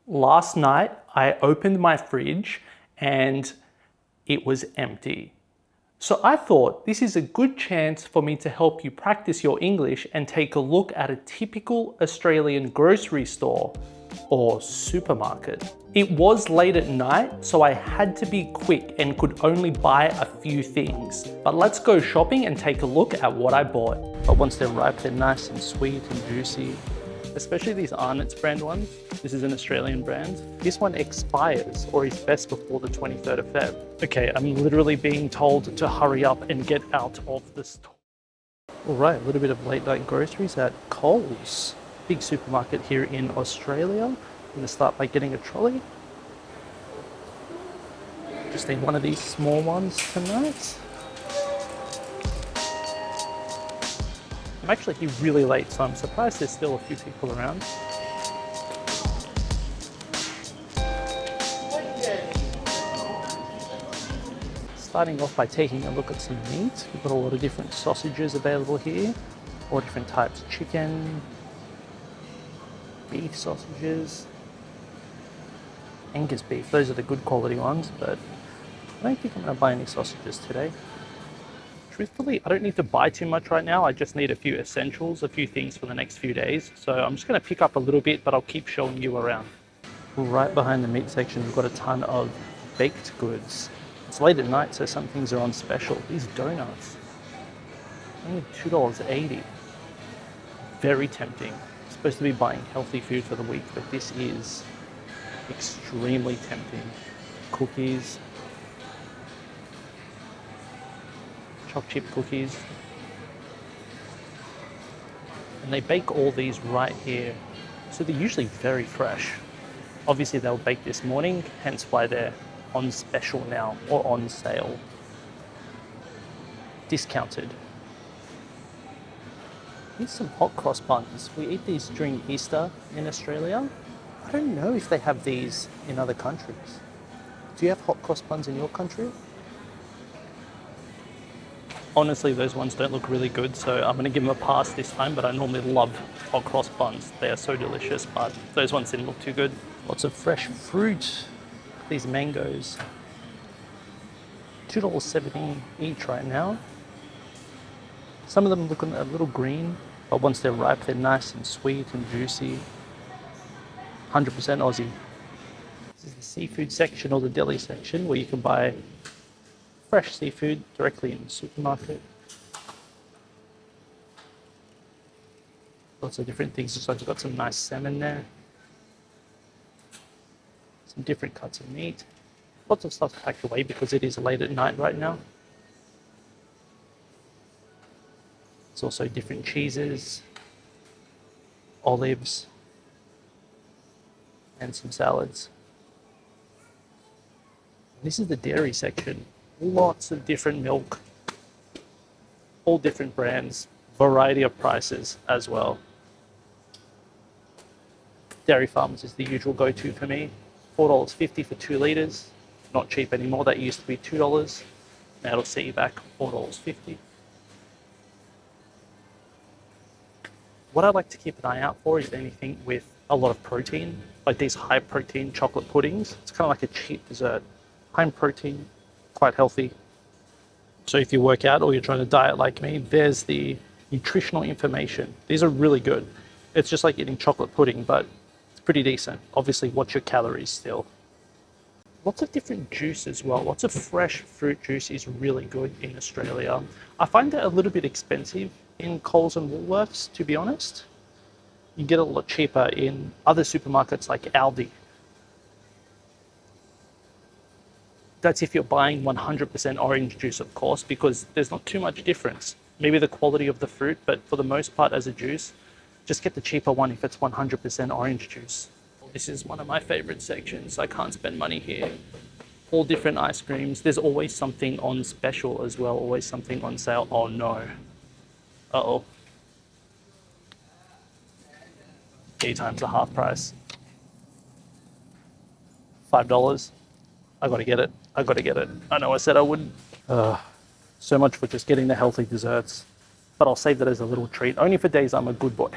Last night, I opened my fridge and it was empty. So I thought this is a good chance for me to help you practice your English and take a look at a typical Australian grocery store or supermarket. It was late at night, so I had to be quick and could only buy a few things. But let's go shopping and take a look at what I bought. But once they're ripe, they're nice and sweet and juicy. Especially these Arnott's brand ones. This is an Australian brand. This one expires or is best before the 23rd of Feb. Okay, I'm literally being told to hurry up and get out of the store. All right, a little bit of late night groceries at Coles. Big supermarket here in Australia. I'm gonna start by getting a trolley. Just need one of these small ones tonight. I'm actually here really late, so I'm surprised there's still a few people around. Starting off by taking a look at some meat. We've got a lot of different sausages available here, all different types of chicken, beef sausages, Angus beef. Those are the good quality ones, but I don't think I'm going to buy any sausages today. Truthfully, I don't need to buy too much right now. I just need a few essentials, a few things for the next few days. So I'm just going to pick up a little bit, but I'll keep showing you around. Right behind the meat section, we've got a ton of baked goods. It's late at night, so some things are on special. These donuts, only $2.80. Very tempting. I'm supposed to be buying healthy food for the week, but this is extremely tempting. Cookies. Choc chip cookies, and they bake all these right here, so they're usually very fresh. Obviously they were baked this morning, hence why they're on special now or on sale, discounted. Here's some hot cross buns. We eat these during Easter in Australia. I don't know if they have these in other countries. Do you have hot cross buns in your country? Honestly, those ones don't look really good, so I'm going to give them a pass this time, but I normally love hot cross buns. They are so delicious, but those ones didn't look too good. Lots of fresh fruit. These mangoes. $2.70 each right now. Some of them look a little green, but once they're ripe, they're nice and sweet and juicy. 100% Aussie. This is the seafood section or the deli section where you can buy fresh seafood directly in the supermarket. Lots of different things. Looks like we've got some nice salmon there. Some different cuts of meat. Lots of stuff packed away because it is late at night right now. There's also different cheeses, olives, and some salads. This is the dairy section. Lots of different milk, all different brands, variety of prices as well. Dairy Farmers is the usual go-to for me. $4.50 for 2 litres. Not cheap anymore. That used to be $2. Now it'll set you back $4.50. What I like to keep an eye out for is anything with a lot of protein, like these high protein chocolate puddings. It's kind of like a cheap dessert. High in protein, quite healthy. So if you work out or you're trying to diet like me, there's the nutritional information. These are really good. It's just like eating chocolate pudding, but it's pretty decent. Obviously, watch your calories still. Lots of different juice as well. Lots of fresh fruit juice is really good in Australia. I find that a little bit expensive in Coles and Woolworths, to be honest. You get a lot cheaper in other supermarkets like Aldi. That's if you're buying 100% orange juice, of course, because there's not too much difference. Maybe the quality of the fruit, but for the most part as a juice, just get the cheaper one if it's 100% orange juice. This is one of my favorite sections. I can't spend money here. All different ice creams. There's always something on special as well, always something on sale. Oh no. Uh-oh. 3 times the half price. $5. I gotta get it. I gotta get it. I know I said I wouldn't. So much for just getting the healthy desserts. But I'll save that as a little treat, only for days I'm a good boy.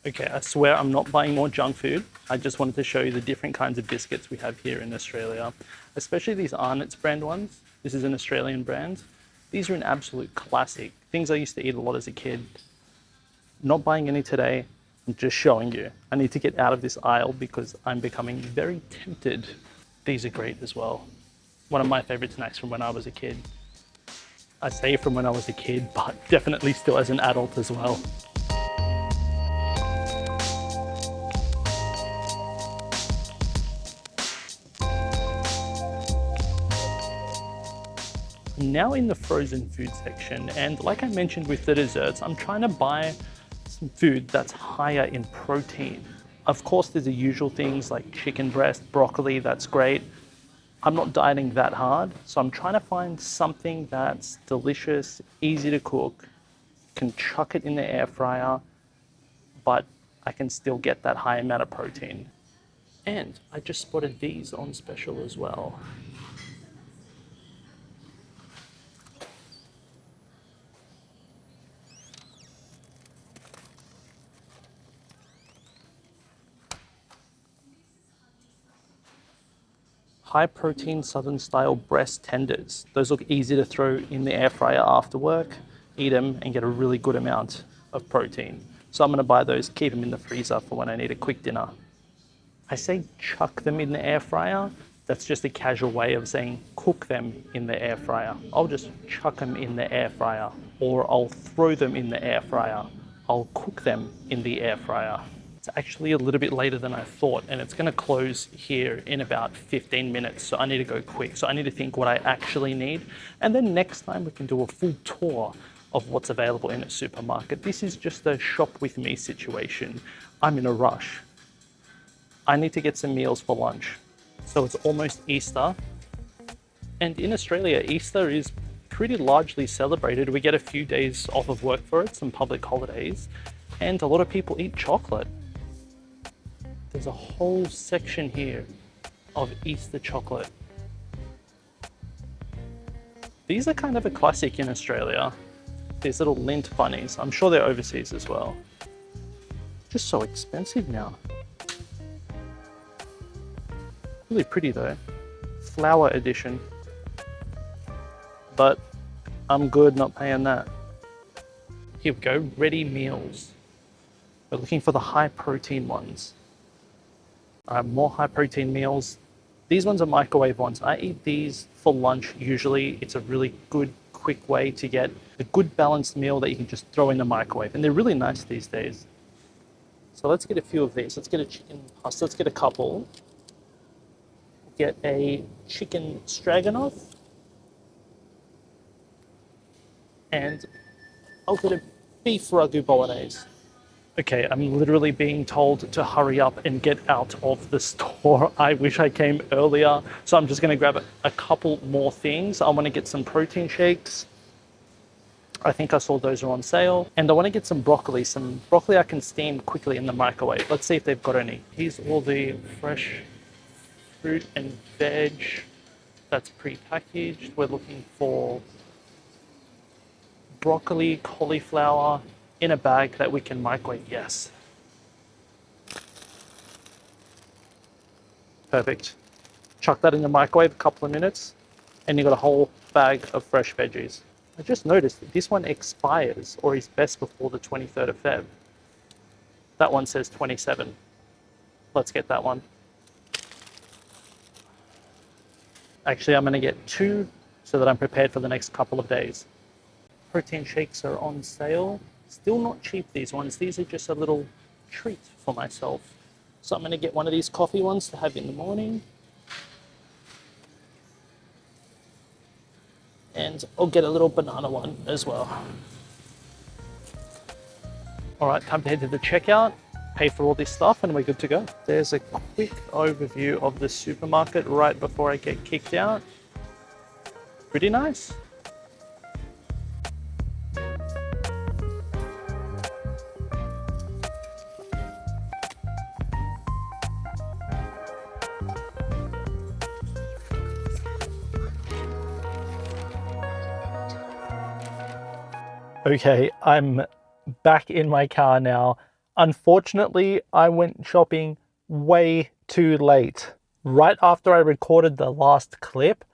Okay, I swear I'm not buying more junk food. I just wanted to show you the different kinds of biscuits we have here in Australia, especially these Arnott's brand ones. This is an Australian brand. These are an absolute classic. Things I used to eat a lot as a kid. Not buying any today, I'm just showing you. I need to get out of this aisle because I'm becoming very tempted. These are great as well. One of my favorite snacks from when I was a kid. I say from when I was a kid, but definitely still as an adult as well. I'm now in the frozen food section, and like I mentioned with the desserts, I'm trying to buy some food that's higher in protein. Of course, there's the usual things like chicken breast, broccoli, that's great. I'm not dieting that hard, so I'm trying to find something that's delicious, easy to cook, can chuck it in the air fryer, but I can still get that high amount of protein. And I just spotted these on special as well. High protein Southern style breast tenders. Those look easy to throw in the air fryer after work, eat them and get a really good amount of protein. So I'm gonna buy those, keep them in the freezer for when I need a quick dinner. I say chuck them in the air fryer. That's just a casual way of saying cook them in the air fryer. I'll just chuck them in the air fryer, or I'll throw them in the air fryer. I'll cook them in the air fryer. It's actually a little bit later than I thought, and it's gonna close here in about 15 minutes, so I need to go quick. So I need to think what I actually need, and then next time we can do a full tour of what's available in a supermarket. This is just a shop with me situation. I'm in a rush. I need to get some meals for lunch. So it's almost Easter, and in Australia, Easter is pretty largely celebrated. We get a few days off of work for it, some public holidays, and a lot of people eat chocolate. There's a whole section here of Easter chocolate. These are kind of a classic in Australia. These little lint bunnies. I'm sure they're overseas as well. Just so expensive now. Really pretty though. Flower edition. But I'm good not paying that. Here we go, ready meals. We're looking for the high protein ones. More high protein meals. These ones are microwave ones. I eat these for lunch usually. It's a really good, quick way to get a good balanced meal that you can just throw in the microwave. And they're really nice these days. So let's get a few of these. Let's get a chicken pasta. Let's get a couple. Get a chicken stroganoff. And I'll get a beef ragu bolognese. Okay, I'm literally being told to hurry up and get out of the store. I wish I came earlier. So I'm just gonna grab a couple more things. I wanna get some protein shakes. I think I saw those are on sale. And I wanna get some broccoli I can steam quickly in the microwave. Let's see if they've got any. Here's all the fresh fruit and veg that's pre-packaged. We're looking for broccoli, cauliflower, in a bag that we can microwave, yes. Perfect. Chuck that in the microwave a couple of minutes and you got a whole bag of fresh veggies. I just noticed that this one expires or is best before the 23rd of Feb. That one says 27. Let's get that one. Actually, I'm gonna get 2 so that I'm prepared for the next couple of days. Protein shakes are on sale. Still not cheap, these ones. These are just a little treat for myself. So I'm gonna get one of these coffee ones to have in the morning. And I'll get a little banana one as well. All right, time to head to the checkout, pay for all this stuff, and we're good to go. There's a quick overview of the supermarket right before I get kicked out. Pretty nice. Okay, I'm back in my car now. Unfortunately, I went shopping way too late. Right after I recorded the last clip,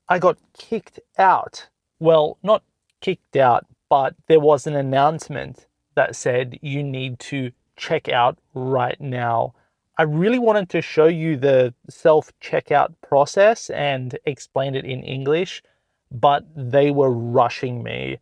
I got kicked out. Well, not kicked out, but there was an announcement that said you need to check out right now. I really wanted to show you the self-checkout process and explain it in English, but they were rushing me.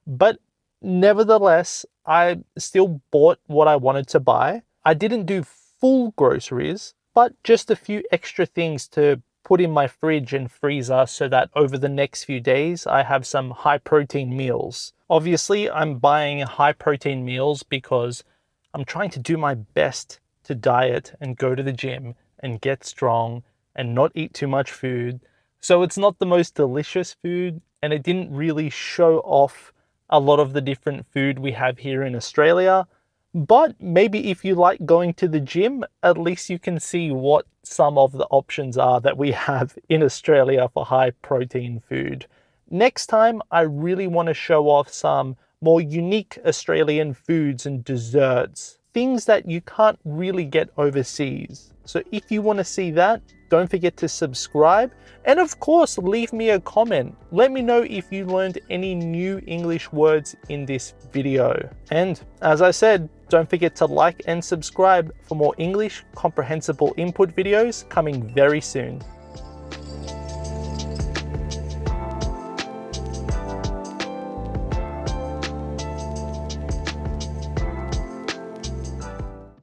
But nevertheless, I still bought what I wanted to buy. I didn't do full groceries, but just a few extra things to put in my fridge and freezer so that over the next few days I have some high protein meals. Obviously, I'm buying high protein meals because I'm trying to do my best to diet and go to the gym and get strong and not eat too much food. So it's not the most delicious food, and it didn't really show off a lot of the different food we have here in Australia. But maybe if you like going to the gym, at least you can see what some of the options are that we have in Australia for high protein food. Next time, I really want to show off some more unique Australian foods and desserts, things that you can't really get overseas. So if you want to see that, don't forget to subscribe, and of course leave me a comment. Let me know if you learned any new English words in this video. And as I said, don't forget to like and subscribe for more English comprehensible input videos coming very soon.